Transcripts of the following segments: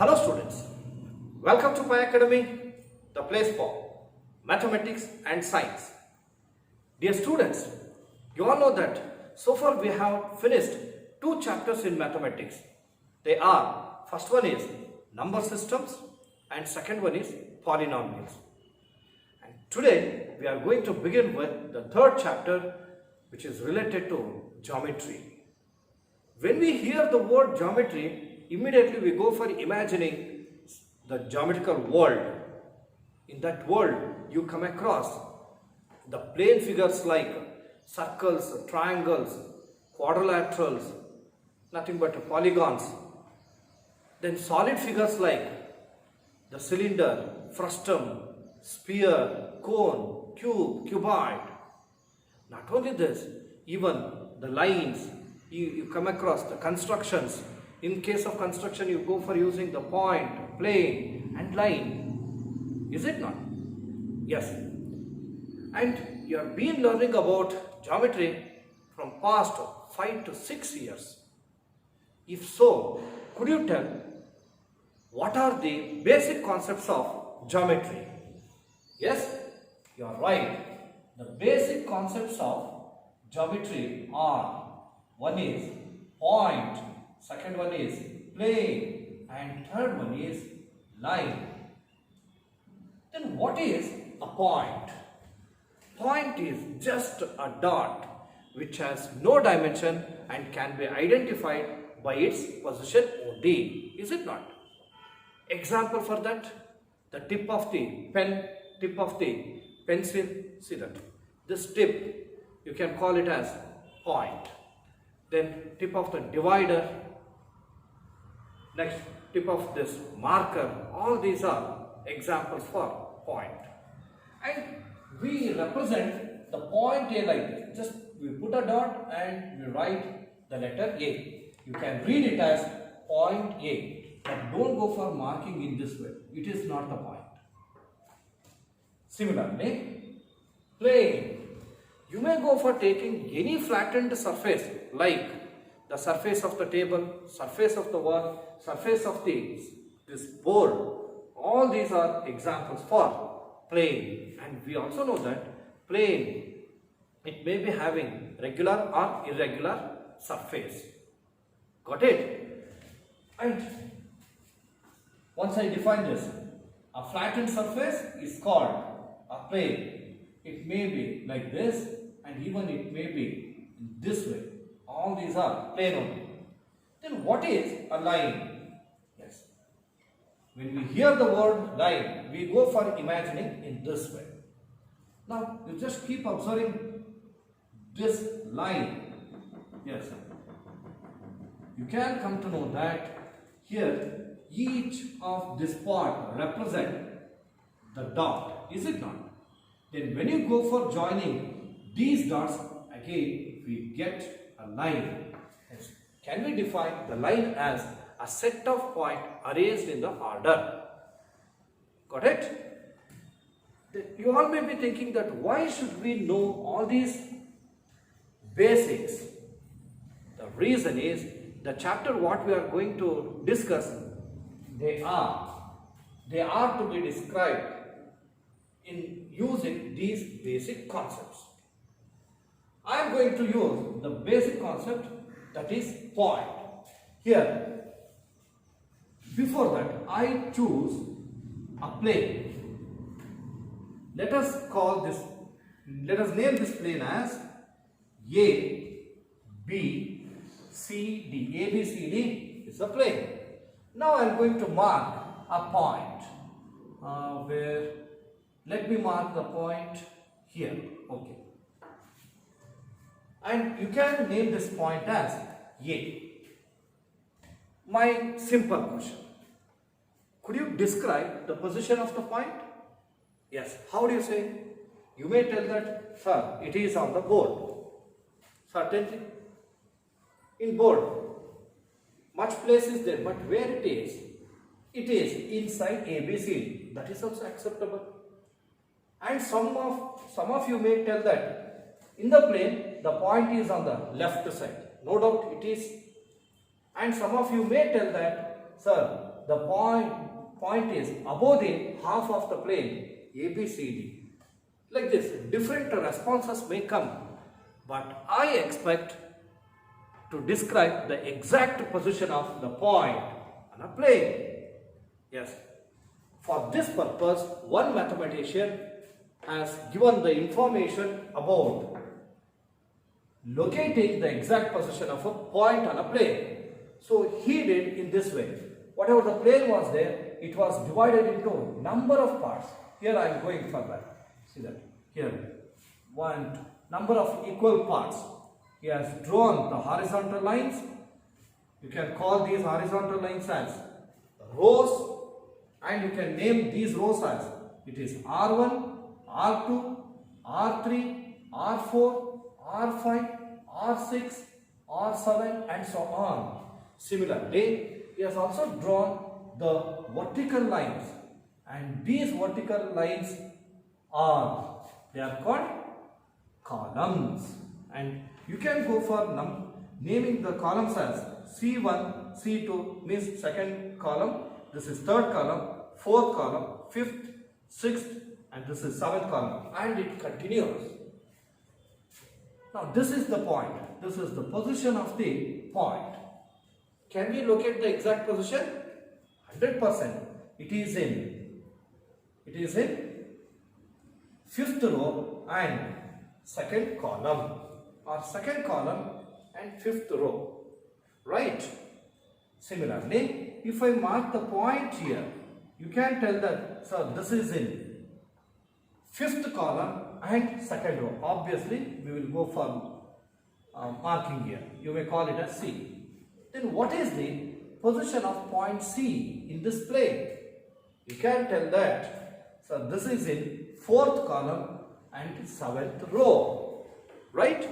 Hello students, welcome to my academy, the place for mathematics and science. Dear students, you all know that so far we have finished two chapters in mathematics. They are, first one is number systems and second one is polynomials. And today we are going to begin with the third chapter, which is related to geometry. When we hear the word geometry, immediately we go for imagining the geometrical world. In that world, you come across the plane figures like circles, triangles, quadrilaterals, nothing but polygons. Then solid figures like the cylinder, frustum, sphere, cone, cube, cuboid. Not only this, even the lines, you come across the constructions. In case of construction, you go for using the point, plane and line. Is it not? Yes. And you have been learning about geometry from past 5 to 6 years. If so, could you tell what are the basic concepts of geometry? Yes, you are right. The basic concepts of geometry are, one is point, second one is plane, and third one is line. Then what is a point? Point is just a dot which has no dimension and can be identified by its position only. Is it not? Example for that, the tip of the pen, tip of the pencil, see that. This tip, you can call it as point. Then tip of the divider, next tip of this marker, all these are examples for point. And we represent the point A like this. Just we put a dot and we write the letter A. You can read it as point A, but don't go for marking in this way. It is not the point. Similarly, plane. You may go for taking any flattened surface like the surface of the table, surface of the wall, surface of this board. All these are examples for plane. And we also know that plane, it may be having regular or irregular surface. Got it? And once I define this, a flattened surface is called a plane. It may be like this and even it may be this way. All these are plane only. Then what is a line? Yes. When we hear the word line, we go for imagining in this way. Now, you just keep observing this line. Yes. You can come to know that here each of this part represent the dot. Is it not? Then when you go for joining these dots, again we get a line. Can we define the line as a set of points arranged in the order? Got it? You all may be thinking that why should we know all these basics? The reason is the chapter what we are going to discuss, they are to be described in using these basic concepts. I am going to use the basic concept, that is point. Here, before that, I choose a plane. Let us name this plane as A, B, C, D. A, B, C, D is a plane. Now I am going to mark a point let me mark the point here. Okay. And you can name this point as A. My simple question. Could you describe the position of the point? Yes. How do you say? You may tell that, sir, it is on the board. Certainly. In board, much place is there, but where it is? It is inside ABC. That is also acceptable. And some of you may tell that in the plane, the point is on the left side. No doubt it is. And some of you may tell that, sir, the point is above the half of the plane ABCD. Like this, different responses may come, but I expect to describe the exact position of the point on a plane. Yes. For this purpose, one mathematician has given the information about locating the exact position of a point on a plane. So he did in this way. Whatever the plane was there, it was divided into number of parts. Here I am going for that. See that? Here, number of equal parts. He has drawn the horizontal lines. You can call these horizontal lines as rows, and you can name these rows as it is R1, R2, R3, R4, R5, R6, R7 and so on. Similarly, he has also drawn the vertical lines, and these vertical lines they are called columns, and you can go for naming the columns as C1, C2 means second column, this is third column, fourth column, fifth, sixth, and this is seventh column, and it continues. Now this is the point. This is the position of the point. Can we locate the exact position? 100%. It is in fifth row and second column, or second column and fifth row, right? Similarly, if I mark the point here, you can tell that, so this is in fifth column and second row. Obviously, we will go for marking here. You may call it as C. Then what is the position of point C in this plane? You can tell that, so this is in fourth column and seventh row, right?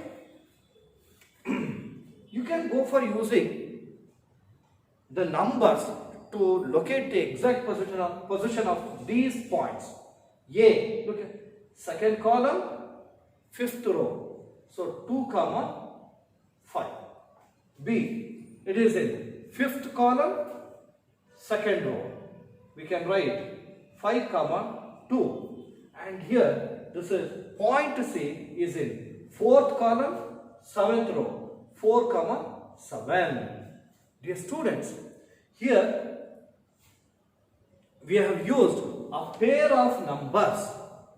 You can go for using the numbers to locate the exact position of these points. A, look at second column, fifth row, so 2, 5. B, it is in fifth column, second row. We can write 5, 2, and here this is point C is in fourth column, seventh row, 4, 7. Dear students, here we have used a pair of numbers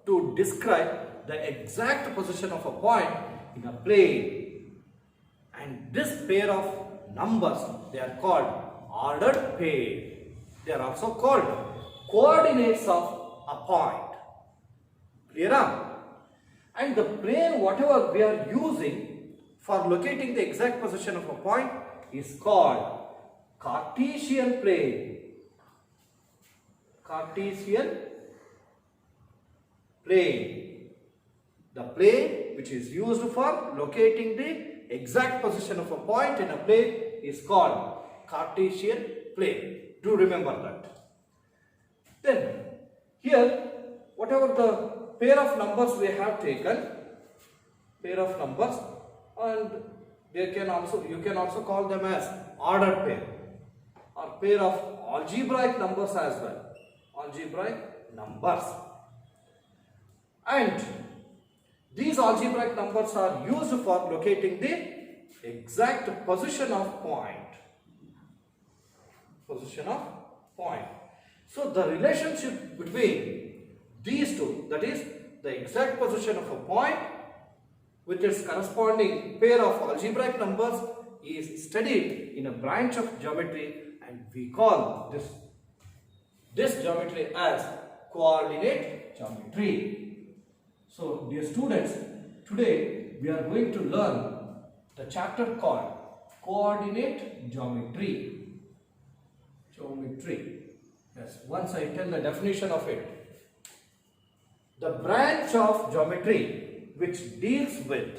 to describe the exact position of a point in a plane, and this pair of numbers, they are called ordered pair. They are also called coordinates of a point. Clear? And the plane whatever we are using for locating the exact position of a point is called Cartesian plane. Cartesian plane. The plane which is used for locating the exact position of a point in a plane is called Cartesian plane. Do remember that. Then here whatever the pair of numbers we have taken, pair of numbers, and you can also call them as ordered pair or pair of algebraic numbers as well. Algebraic numbers. And these algebraic numbers are used for locating the exact position of point. Position of point. So the relationship between these two, that is the exact position of a point with its corresponding pair of algebraic numbers, is studied in a branch of geometry, and we call this geometry as coordinate geometry. So dear students, today we are going to learn the chapter called coordinate geometry. Yes, once I tell the definition of it. The branch of geometry which deals with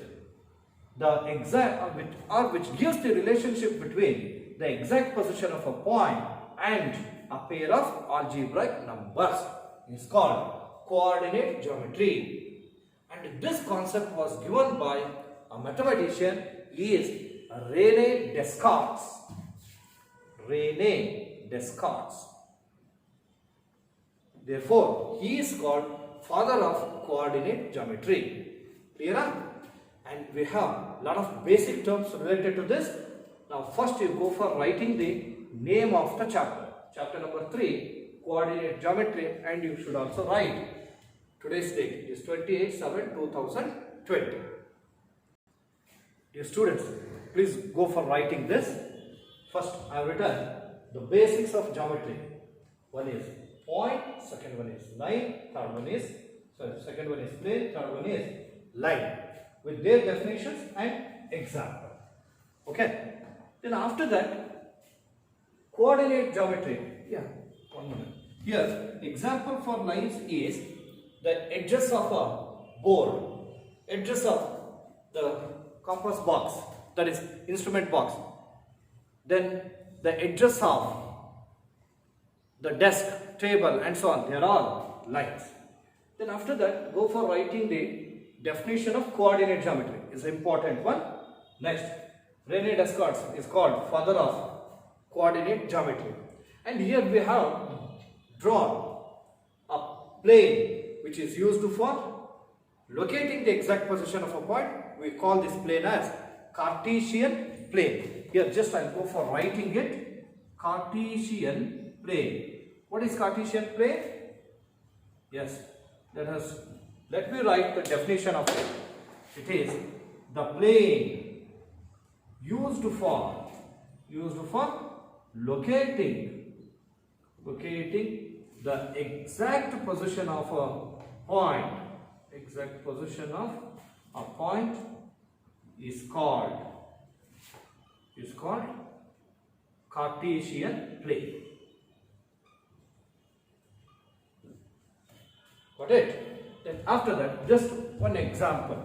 the exact which gives the relationship between the exact position of a point and a pair of algebraic numbers is called coordinate geometry. And this concept was given by a mathematician, he is René Descartes. René Descartes. Therefore, he is called father of coordinate geometry. Clear? And we have a lot of basic terms related to this. Now first you go for writing the name of the chapter. Chapter number 3, coordinate geometry, and you should also write today's date is 28/7/2020. Dear students, please go for writing this. First I have written the basics of geometry. One is point, second one is line, second one is plane, third one is line, with their definitions and example. Okay. Then after that, coordinate geometry. Yeah, 1 minute. Here, example for lines is the edges of a board, edges of the compass box, that is instrument box. Then the edges of the desk, table, and so on, they are all lines. Then after that, go for writing the definition of coordinate geometry. Is an important one. Next, René Descartes is called father of coordinate geometry. And here we have drawn a plane which is used for locating the exact position of a point. We call this plane as Cartesian plane. Here just I will go for writing it. Cartesian plane. What is Cartesian plane? Yes, let me write the definition of it. It is the plane used for locating the exact position of a point. Exact position of a point is called Cartesian plane. Got it? Then after that, just one example.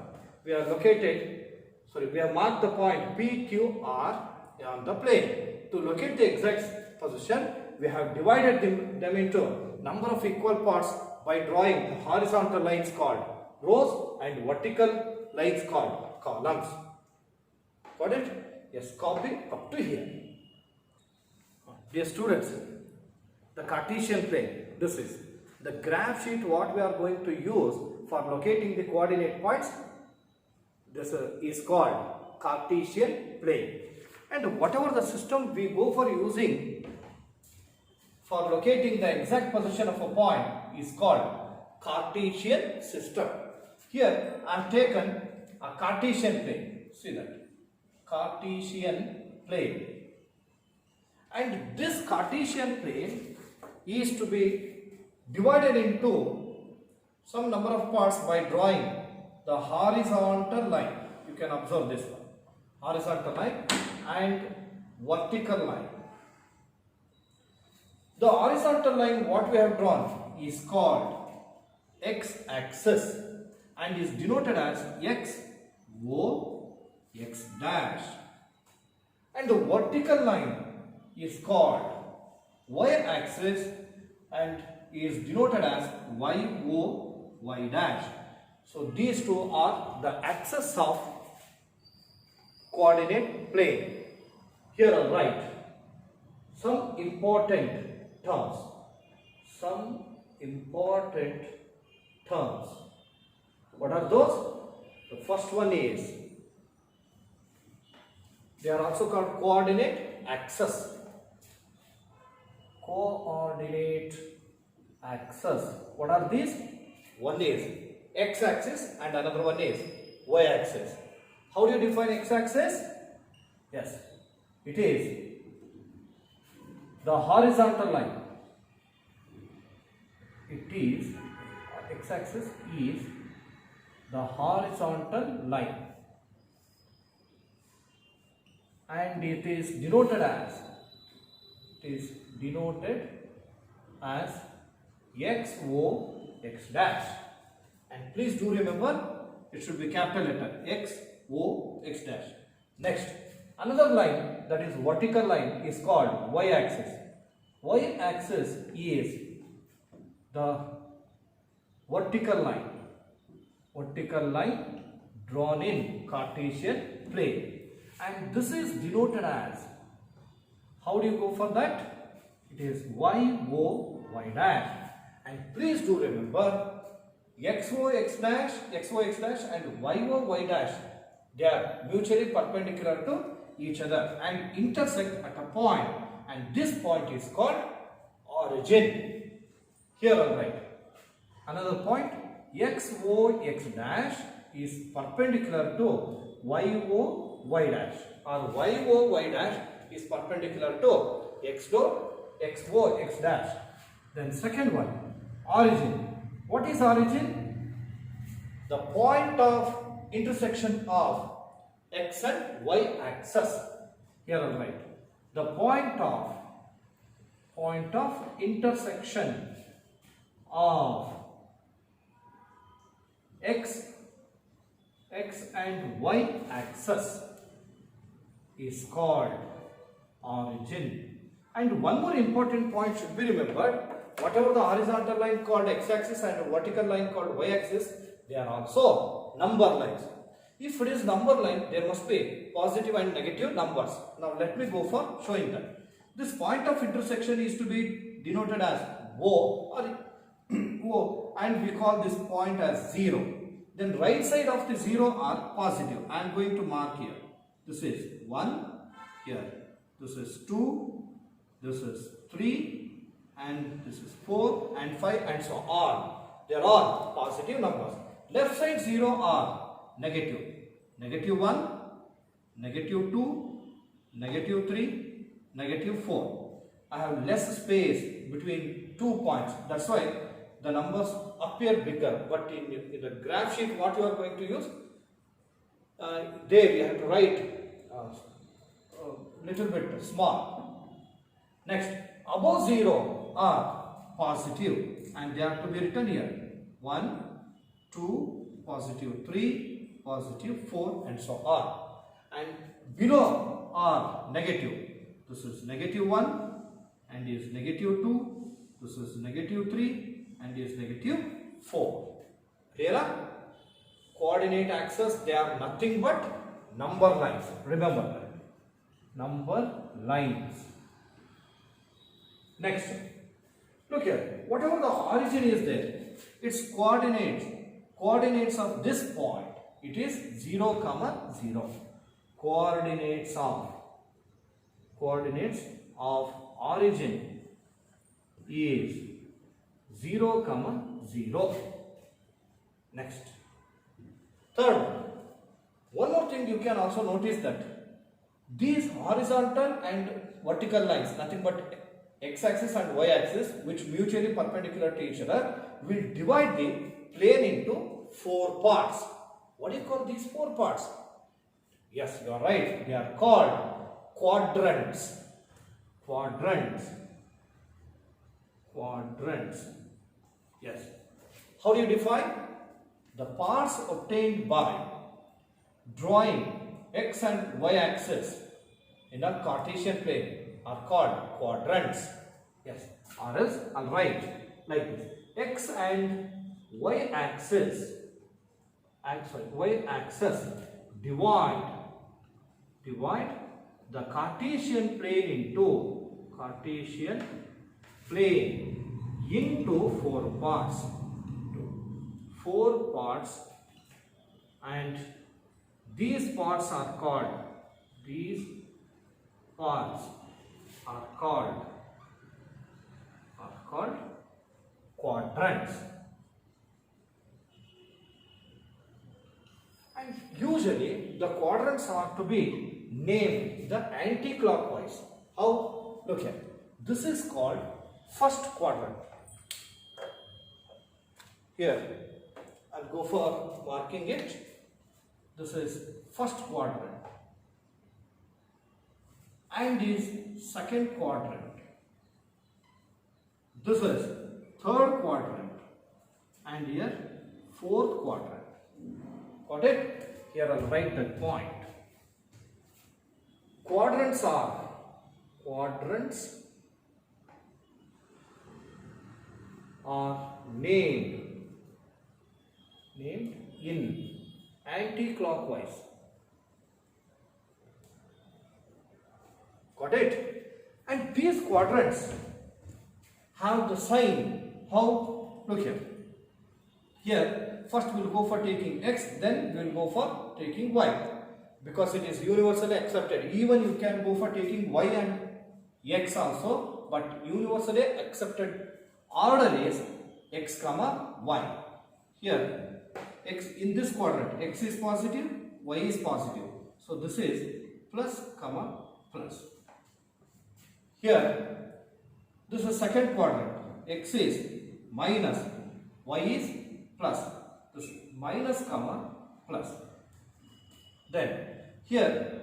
We have marked the point PQR on the plane. To locate the exact position, we have divided them into number of equal parts by drawing the horizontal lines called rows and vertical lines called columns. Got it? Yes, copy up to here. Dear students, the Cartesian plane, this is the graph sheet what we are going to use for locating the coordinate points. This is called Cartesian plane. And whatever the system we go for using for locating the exact position of a point is called Cartesian system. Here I have taken a Cartesian plane. See that? Cartesian plane. And this Cartesian plane is to be divided into some number of parts by drawing the horizontal line. You can observe this one. Horizontal line and vertical line. The horizontal line what we have drawn is called x-axis and is denoted as x, O, x dash. And the vertical line is called y-axis and is denoted as y, O, y dash. So these two are the axes of coordinate plane. Here I'll write some important terms. What are those? The first one is, they are also called coordinate axes. Coordinate axes. What are these? One is x-axis and another one is y-axis. How do you define x-axis? Yes, it is the horizontal line. It is, x-axis is the horizontal line and it is denoted as x, O, x dash. And please do remember, it should be capital letter x, O, x dash. Next, another line, that is vertical line, is called y-axis. Y-axis is the vertical line drawn in Cartesian plane. And this is denoted as, how do you go for that? It is y, o, y dash. And please do remember, x, o, x dash and y, o, y dash, they are mutually perpendicular to each other and intersect at a point. And this point is called origin. Here I'll write. Another point, x, o, x dash is perpendicular to y, o, y dash, or y, o, y dash is perpendicular to x, o, x dash. Then second one, origin. What is origin? The point of intersection of x and y axis. Here I'll write. The point of intersection of x and y axis is called origin. And one more important point should be remembered. Whatever the horizontal line called x-axis and vertical line called y-axis, they are also number lines. If it is number line, there must be positive and negative numbers. Now let me go for showing that. This point of intersection is to be denoted as O or O, and we call this point as 0. Then right side of the 0 are positive. I am going to mark here. This is 1 here. This is 2. This is 3. And this is 4 and 5 and so on. They are all positive numbers. Left side 0 are negative. Negative 1, negative 2, negative 3, negative 4. I have less space between 2 points. That's why the numbers appear bigger. But in the graph sheet, what you are going to use, there you have to write a little bit small. Next, above 0 are positive and they have to be written here. 1, 2, positive 3, positive 4 and so on. And below are negative. This is negative 1 and is negative 2. This is negative 3 and is negative 4. Here are coordinate axes. They are nothing but number lines. Remember that. Number lines. Next, look here. Whatever the origin is there, its coordinates of this point, it is 0, 0. Coordinates of origin is 0, 0. Next. Third, one more thing you can also notice that these horizontal and vertical lines, nothing but x-axis and y-axis, which mutually perpendicular to each other, will divide the plane into 4 parts. What do you call these 4 parts? Yes, you are right. They are called quadrants. Yes. How do you define? The parts obtained by drawing x and y axis in a Cartesian plane are called quadrants. Yes. Or else I'll write like this. X and y axis divide the Cartesian plane into 4 parts. And these parts are called quadrants. And usually the quadrants are to be named the anti-clockwise. How? Look here. This is called first quadrant. Here, I'll go for marking it. This is first quadrant and is second quadrant. This is third quadrant and here fourth quadrant. Got it? Here I'll write that point. Quadrants are named in anti-clockwise. Got it? And these quadrants have the sign. How? Look here. Here, first we will go for taking x, then we will go for taking y. Because it is universally accepted. Even you can go for taking y and x also, but universally accepted order is x comma y. Here, x in this quadrant, x is positive, y is positive. So this is plus comma plus. Here, this is second quadrant, x is minus, y is plus. This is minus comma plus. Then here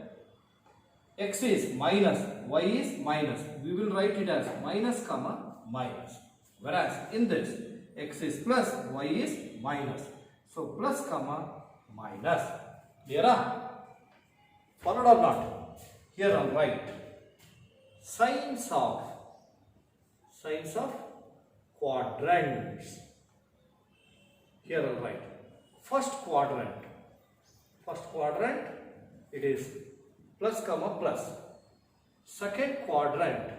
x is minus, y is minus. We will write it as minus comma minus. Whereas in this x is plus, y is minus. So plus comma minus. Clear? Followed or not? Here I'll write signs of quadrants. Here I'll write first quadrant. First quadrant, it is plus comma plus. Second quadrant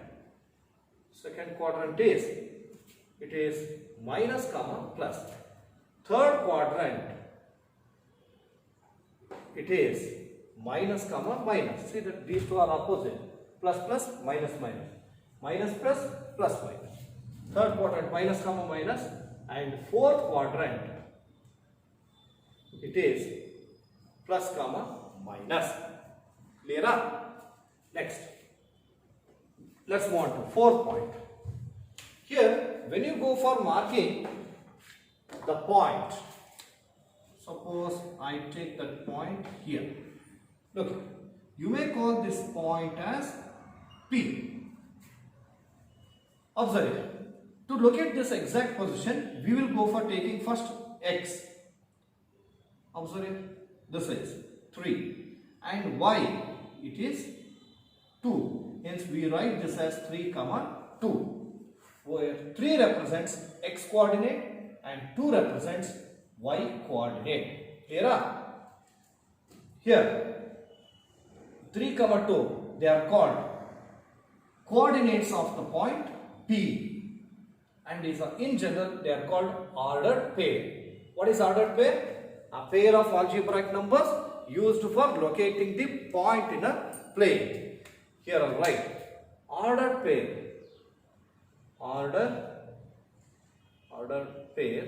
is, it is minus comma plus. Third quadrant, it is minus comma minus. See that these two are opposite. Plus plus, minus minus. Minus plus, plus minus. Third quadrant, minus comma minus. And fourth quadrant, it is plus comma minus. Clear? Next, let's move on to fourth point. Here, when you go for marking the point, suppose I take that point here. Look, you may call this point as P. Observe it. To locate this exact position, we will go for taking first x. Observe it. This is 3 and y, it is 2. Hence we write this as 3 comma 2, where 3 represents x coordinate and 2 represents y coordinate. Clear? Here 3 comma 2, they are called coordinates of the point P, and in general they are called ordered pair. What is ordered pair? A pair of algebraic numbers used for locating the point in a plane. Here I'll write ordered pair. Ordered pair.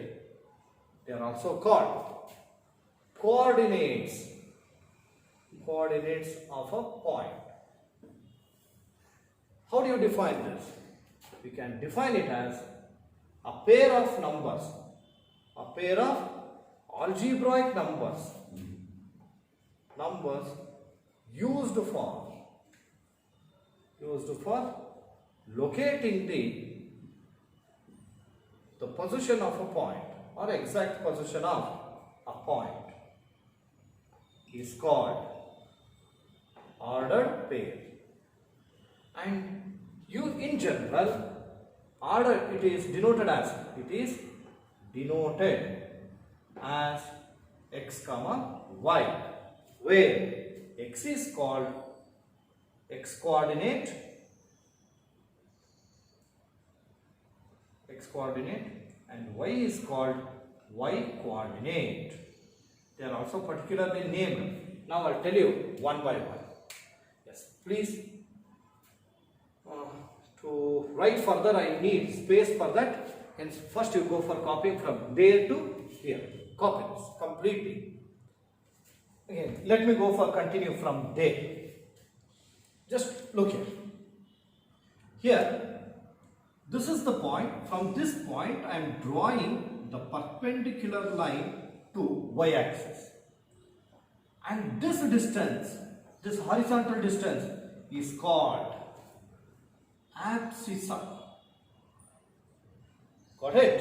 They are also called coordinates. Coordinates of a point. How do you define this? We can define it as a pair of numbers. A pair of algebraic numbers. Numbers used for locating the position of a point or exact position of a point is called ordered pair. And in general, order it is denoted as x comma y, where x is called x coordinate and y is called y coordinate. They are also particularly named. Now I'll tell you one by one. Yes, please. To write further, I need space for that. Hence, first you go for copying from there to here. Copy this completely. Again, let me go for continue from there. Just look here. Here, this is the point. From this point, I am drawing the perpendicular line to y-axis. And this distance, this horizontal distance is called abscissa. Got it?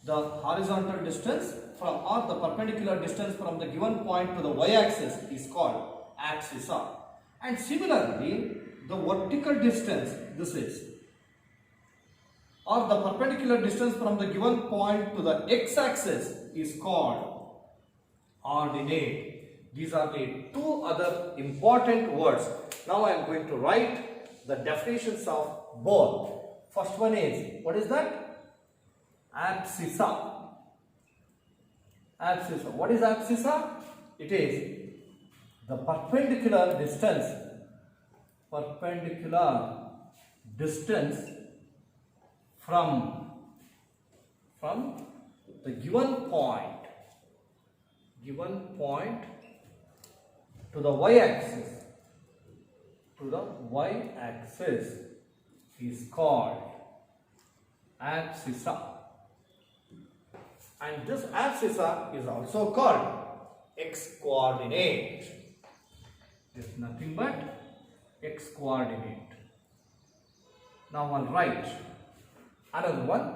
The horizontal distance from or the perpendicular distance from the given point to the y-axis is called abscissa. And similarly, the vertical distance, this is, or the perpendicular distance from the given point to the x-axis is called ordinate. These are the two other important words. Now I am going to write the definitions of both. First one is, what is that? Abscissa. Abscissa. What is abscissa? It is the perpendicular distance from the given point to the y-axis is called abscissa, and this abscissa is also called x-coordinate. It is nothing but x-coordinate. Now on right, another one,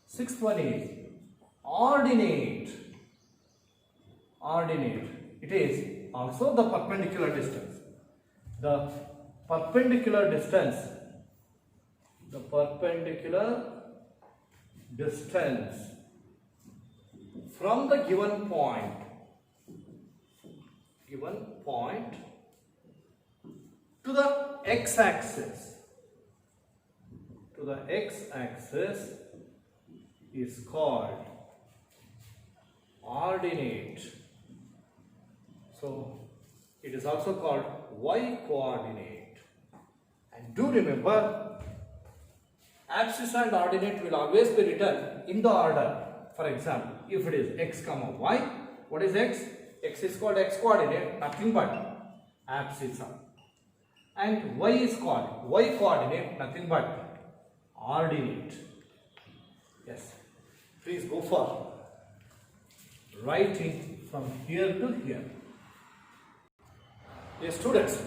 sixth one is ordinate. It is also the perpendicular distance. The perpendicular distance from the given point to the x-axis is called ordinate. So it is also called y-coordinate. And do remember, abscissa and ordinate will always be written in the order. For example, if it is x comma y, what is x? X is called x-coordinate, nothing but abscissa. And y is called y-coordinate, nothing but ordinate. Yes. Please go for writing from here to here. Yes, students.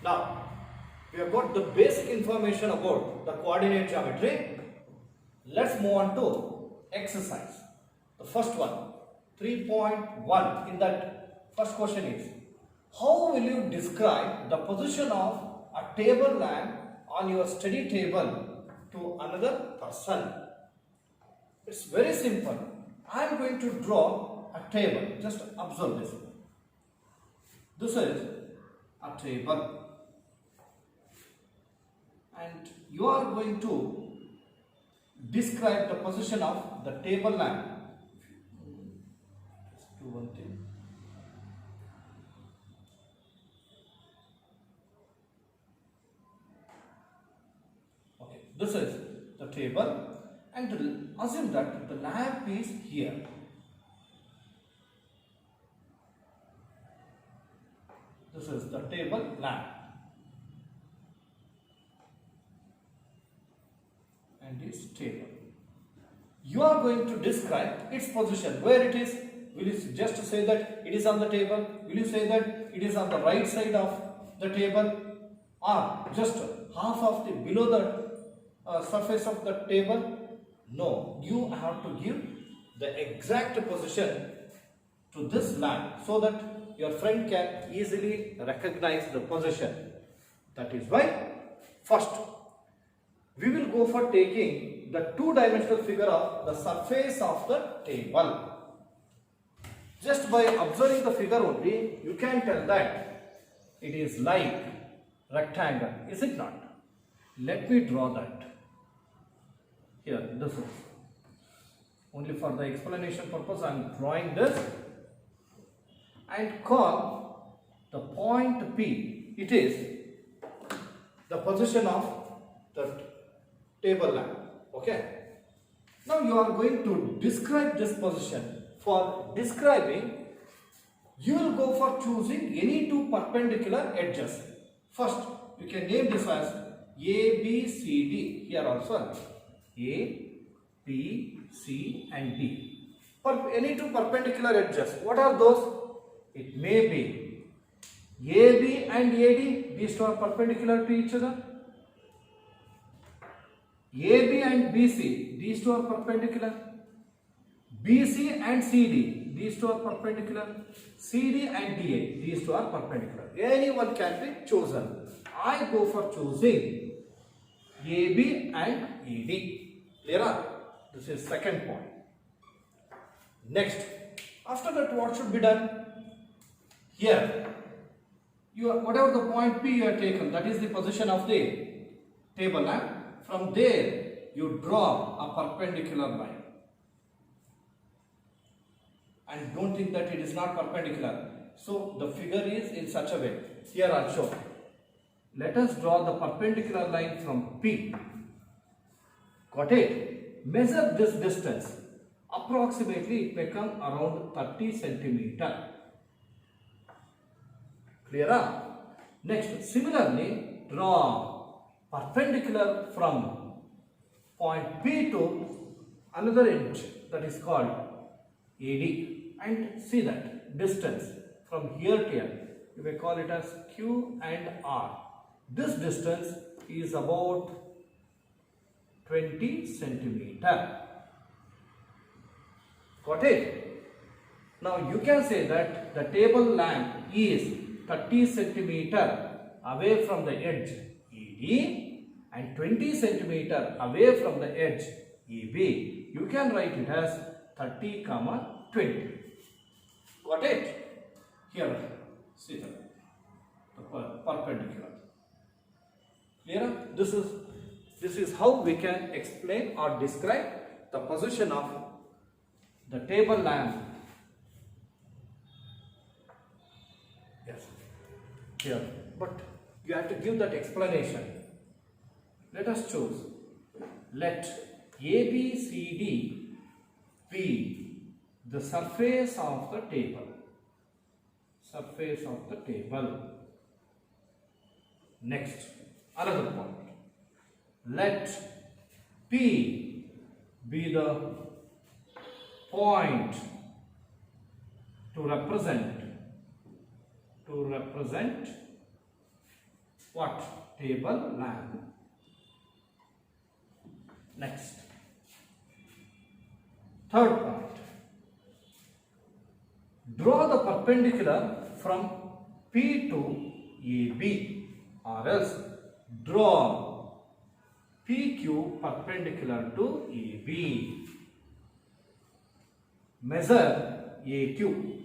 Now, we have got the basic information about the coordinate geometry. Let's move on to exercise. The first one, 3.1. In that first question is, how will you describe the position of a table lamp on your study table to another person? It's very simple. I am going to draw a table. Just observe this. This is a table. And you are going to describe the position of the table lamp. Just do one thing. Okay, this is the table, and assume that the lamp is here. This is the table lamp. And its table. You are going to describe its position, where it is. Will you just say that it is on the table? Will you say that it is on the right side of the table, or just half of the below the surface of the table? No, you have to give the exact position to this lamp so that your friend can easily recognize the position. That is why first we will go for taking the two-dimensional figure of the surface of the table. Just by observing the figure only, you can tell that it is like rectangle, is it not? Let me draw that. Here, this is. Only for the explanation purpose, I am drawing this. And call the point P. It is the position of the table lamp. Okay. Now you are going to describe this position. For describing, you will go for choosing any two perpendicular edges. First, you can name this as A, B, C, D. Here also A, B, C and D. Any two perpendicular edges. What are those? It may be AB and AD. These two are perpendicular to each other. AB and BC, these two are perpendicular. BC and CD, these two are perpendicular. CD and DA, these two are perpendicular. Any one can be chosen. I go for choosing AB and AD. Clear? This is second point. Next, after that, what should be done? Here, whatever the point P you have taken, that is the position of the table lamp. from there you draw a perpendicular line. And don't think that it is not perpendicular. So the figure is in such a way. Here I'll show. Let us draw the perpendicular line from P. Got it? Measure this distance. Approximately it may come around 30 centimeter. Clear? Next, similarly, draw perpendicular from point P to another edge that is called AD, and see that distance from here to here. You may call it as Q and R. This distance is about 20 centimeter. Got it? Now you can say that the table lamp is 30 centimeter away from the edge ED and 20 centimeter away from the edge EB. You can write it as 30, 20. Got it? Here, see the perpendicular. Clear? This is how we can explain or describe the position of the table lamp. Yes, here. But you have to give that explanation. Let us choose. Let ABCD be the surface of the table. Surface of the table. Next, another point. Let P be the point to represent what? Table lamp. Next, third point. Draw the perpendicular from P to AB, or else draw PQ perpendicular to AB. Measure AQ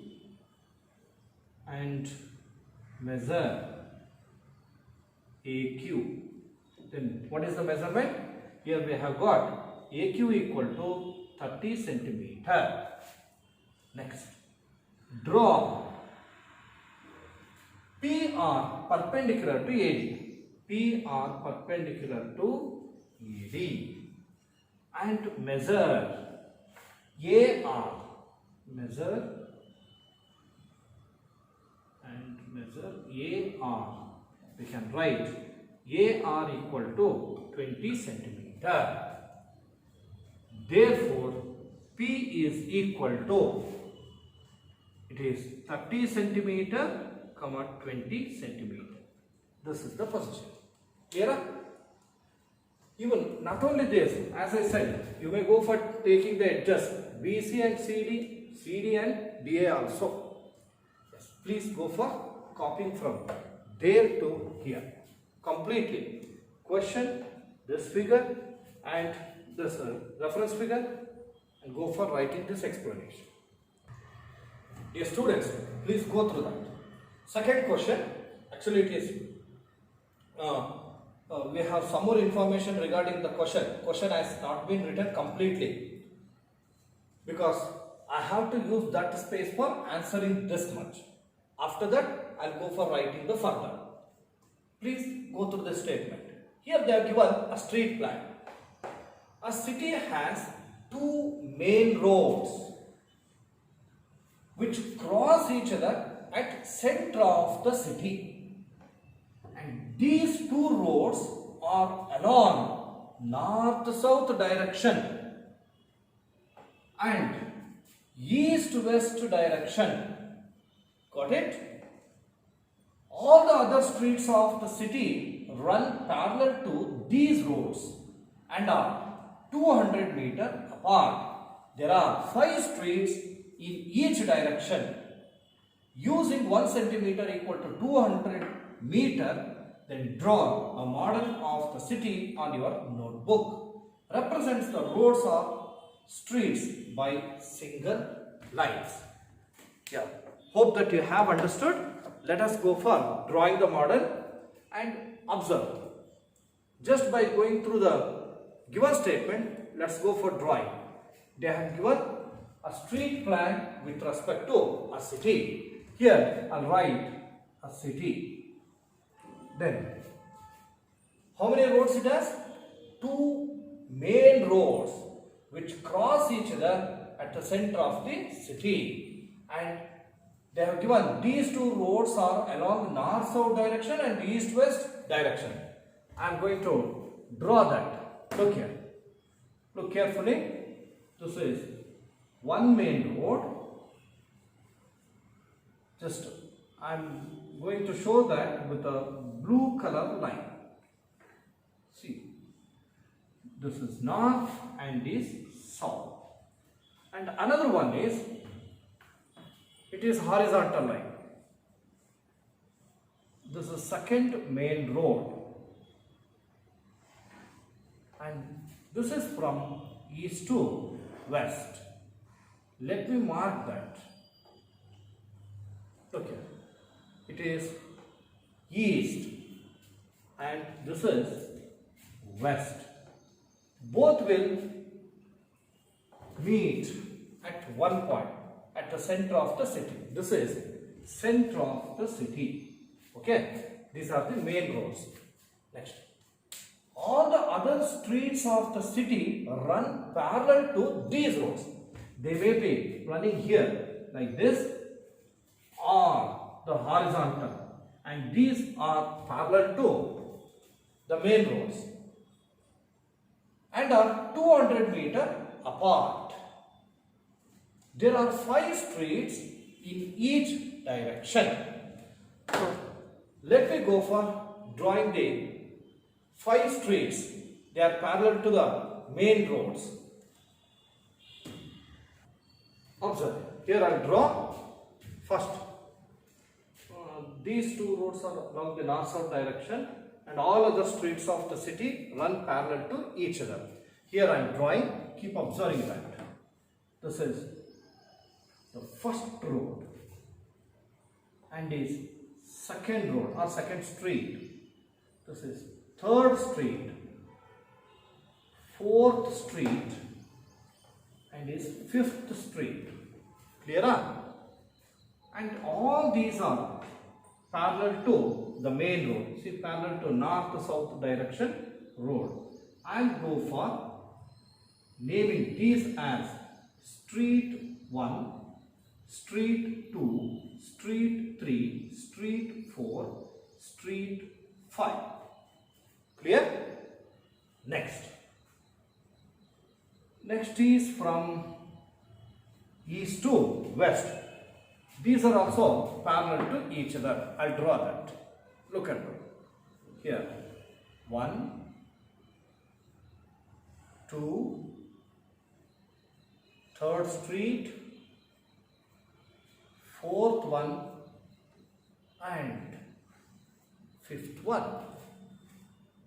and measure AQ. Then what is the measurement? Here we have got AQ equal to 30 centimeter. Next, draw PR perpendicular to AD. PR perpendicular to AD and measure AR. Measure AR. We can write AR equal to 20 centimeter. Therefore, P is equal to, it is 30 centimeter, 20 centimeter. This is the position. Clear? Even not only this, as I said, you may go for taking the edges BC and CD, CD and DA also. Yes, please go for copying from there to here completely. Question, this figure and this reference figure, and go for writing this explanation. Dear students, please go through that. Second question, actually it is we have some more information regarding the question. Question has not been written completely because I have to use that space for answering this much. After that, I'll go for writing the further. Please go through the statement. Here they have given a street plan. A city has two main roads which cross each other at center of the city. And these two roads are along north-south direction and east-west direction. Got it? All the other streets of the city run parallel to these roads and are 200 meters apart. There are 5 streets in each direction. Using 1 centimeter equal to 200 meter, then draw a model of the city on your notebook. Represents the roads or streets by single lines. Yeah. Hope that you have understood. Let us go for drawing the model and observe. Just by going through the given statement, let's go for drawing. They have given a street plan with respect to a city. Here I'll write a city. Then how many roads it has? Two main roads which cross each other at the center of the city, and they have given these two roads are along north-south direction and east-west direction. I am going to draw that. Look here. Look carefully. This is one main road. Just I am going to show that with a blue color line. See, this is north and this south. And another one is, it is horizontal line. This is second main road. And this is from east to west. Let me mark that. Look here. It is east and this is west. Both will meet at one point at the center of the city. This is center of the city. Okay. These are the main roads. Next. All the other streets of the city run parallel to these roads. They may be running here like this or the horizontal, and these are parallel to the main roads and are 200 meters apart. There are 5 streets in each direction. So let me go for drawing the 5 streets. They are parallel to the main roads. Observe. Here I will draw first. These 2 roads are along the north-south direction and all other streets of the city run parallel to each other. Here I am drawing. Keep observing that. This is the first road and is second road or second street. This is third street, fourth street, and is fifth street. Clear? And all these are parallel to the main road. See, parallel to north-south direction road. I will go for naming these as street 1, street 2, street 3, street 4, street 5. Clear? Next. Next is from east to west. These are also parallel to each other. I'll draw that. Look at them. Here. 1, 2, third street, fourth one, and fifth one.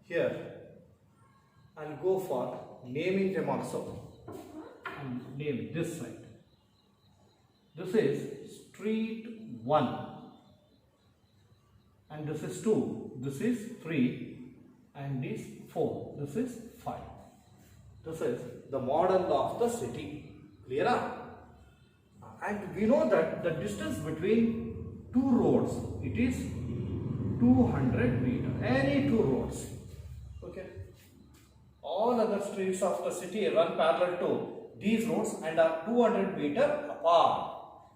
Here, I'll go for naming them also. And name this side. This is street 1. And this is 2. This is 3. And this 4. This is 5. This is the model of the city. Clear? And we know that the distance between 2 roads, it is 200 meters. Any 2 roads. Okay. All other streets of the city run parallel to these roads and are 200 meters apart.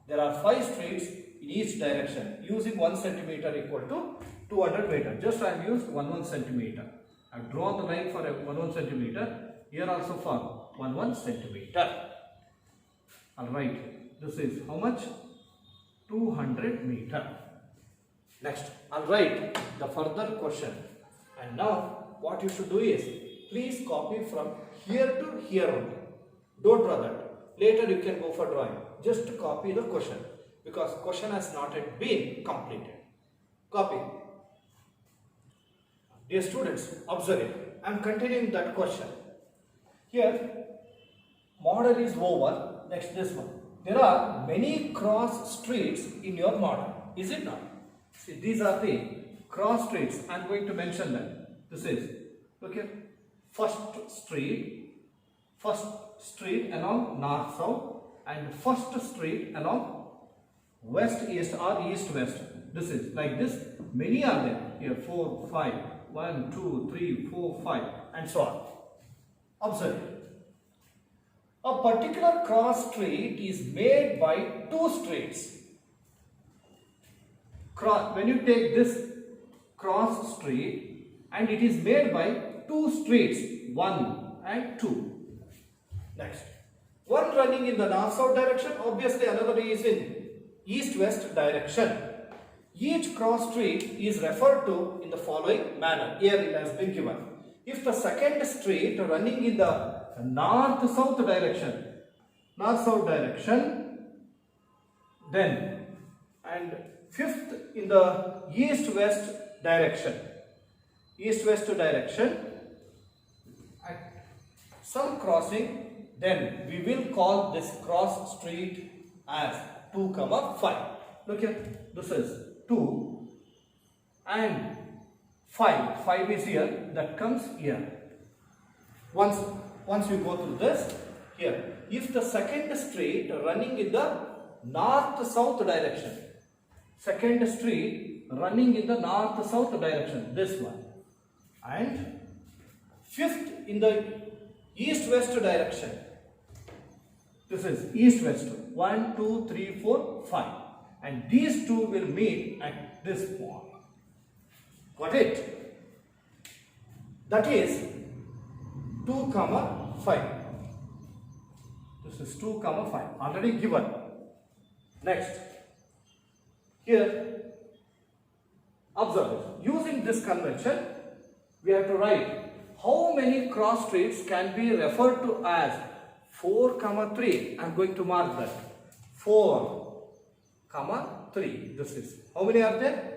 There are 5 streets in each direction. Using 1 centimeter equal to 200 meters. Just I have used 1 centimeter. I have drawn the line for 1 centimeter. Here also for 1 centimeter. Alright. This is how much? 200 meters. Next, I'll write the further question. And now, what you should do is, please copy from here to here only. Don't draw that. Later you can go for drawing. Just copy the question. Because question has not yet been completed. Copy. Dear students, observe it. I am continuing that question. Here, model is over. Next, this one. There are many cross streets in your model. Is it not? See, these are the cross streets. I am going to mention them. This is Look here. First street along north south, and first street along west east or east west. This is like this. Many are there. Here 4, 5, 1, 2, 3, 4, 5, and so on. Observe. A particular cross street is made by two streets. When you take this cross street, and it is made by two streets, 1 and 2. Next, one running in the north-south direction, obviously another is in east-west direction. Each cross street is referred to in the following manner. Here it has been given. If the second street running in the north-south direction, then, and fifth in the east-west direction, at some crossing, then we will call this cross street as 2, 5. Look here, this is 2 and 5. 5 is here, that comes here. Once you go through this, here, if the second street running in the north-south direction, this one, and fifth in the east-west direction, this is east-west, 1, 2, 3, 4, 5, and these two will meet at this point. Got it? That is 2, 5. This is 2, 5, already given. Next, here, observe, using this convention, we have to write how many cross streets can be referred to as 4, 3. I am going to mark that. 4, 3. This is, how many are there?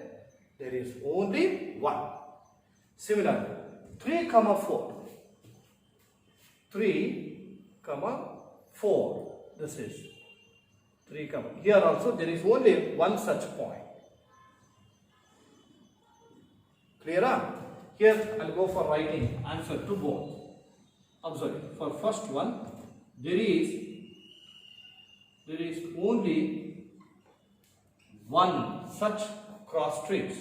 There is only 1. Similarly, 3, 4. 3, 4. This is 3, here also there is only one such point. Clear? Here I will go for writing answer to both. Observe, for first one, there is only one such cross street.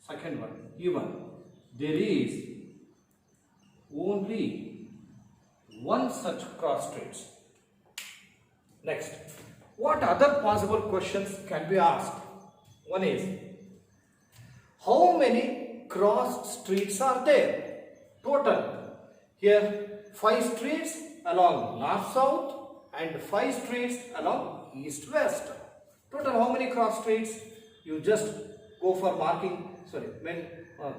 Second one, even there is only one such cross street. Next, what other possible questions can be asked? One is, how many cross streets are there? Total. Here 5 streets along north-south and 5 streets along east-west. Total how many cross streets? You just go for marking, when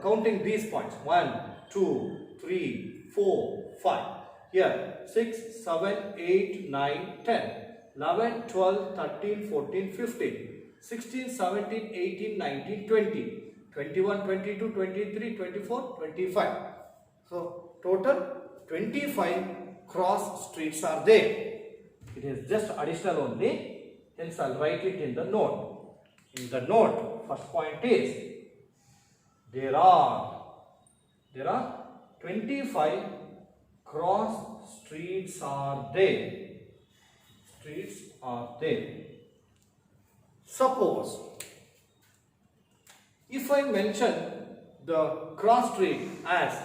counting these points. 1, 2, 3, 4, 5. Here 6, 7, 8, 9, 10. 11, 12, 13, 14, 15, 16, 17, 18, 19, 20, 21, 22, 23, 24, 25. So, total 25 cross streets are there. It is just additional only, hence I will write it in the note. In the note, first point is, there are 25 cross streets are there. Suppose, if I mention the cross street as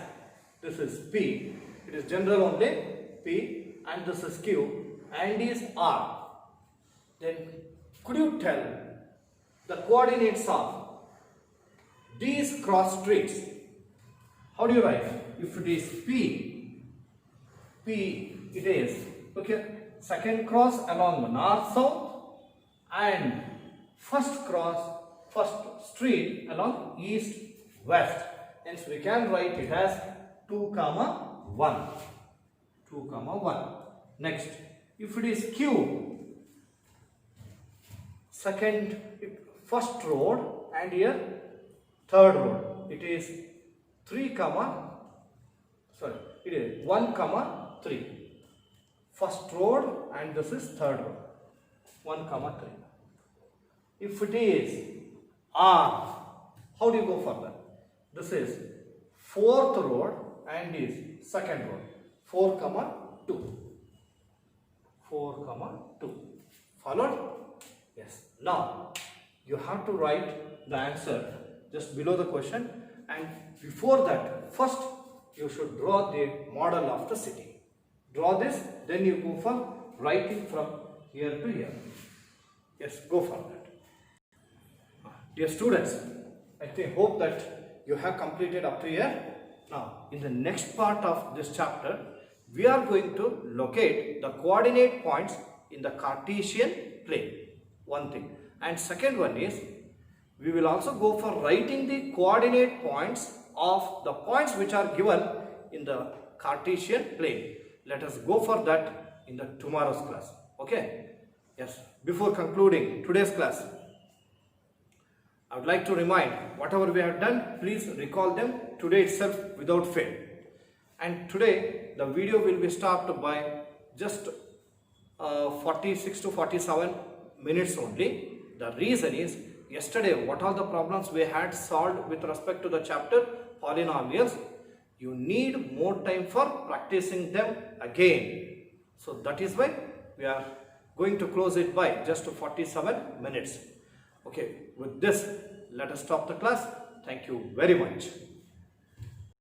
this is P, it is general only P, and this is Q, and is R, then could you tell the coordinates of these cross streets? How do you write? If it is P it is, okay, second cross along the north-south and first street along east-west. Hence we can write it as 2, 1. 2, 1. Next, if it is Q, first road and here third road, it is 1, 3. First road and this is third road, 1, 3. If it is R, how do you go further? This is fourth road and is second one 4 comma 2. 4 comma 2. Followed? Yes. Now you have to write the answer just below the question, and before that first you should draw the model of the city. Draw this, then you go for writing from here to here. Yes, go for that. Dear students, I hope that you have completed up to here. Now, in the next part of this chapter, we are going to locate the coordinate points in the Cartesian plane. One thing. And second one is, we will also go for writing the coordinate points of the points which are given in the Cartesian plane. Let us go for that in the tomorrow's class. Okay? Yes. Before concluding today's class, I would like to remind, whatever we have done, please recall them today itself without fail. And today the video will be stopped by just 46 to 47 minutes only. The reason is, yesterday what all the problems we had solved with respect to the chapter polynomials, you need more time for practicing them again. So that is why we are going to close it by just 47 minutes. Okay, with this, let us stop the class. Thank you very much.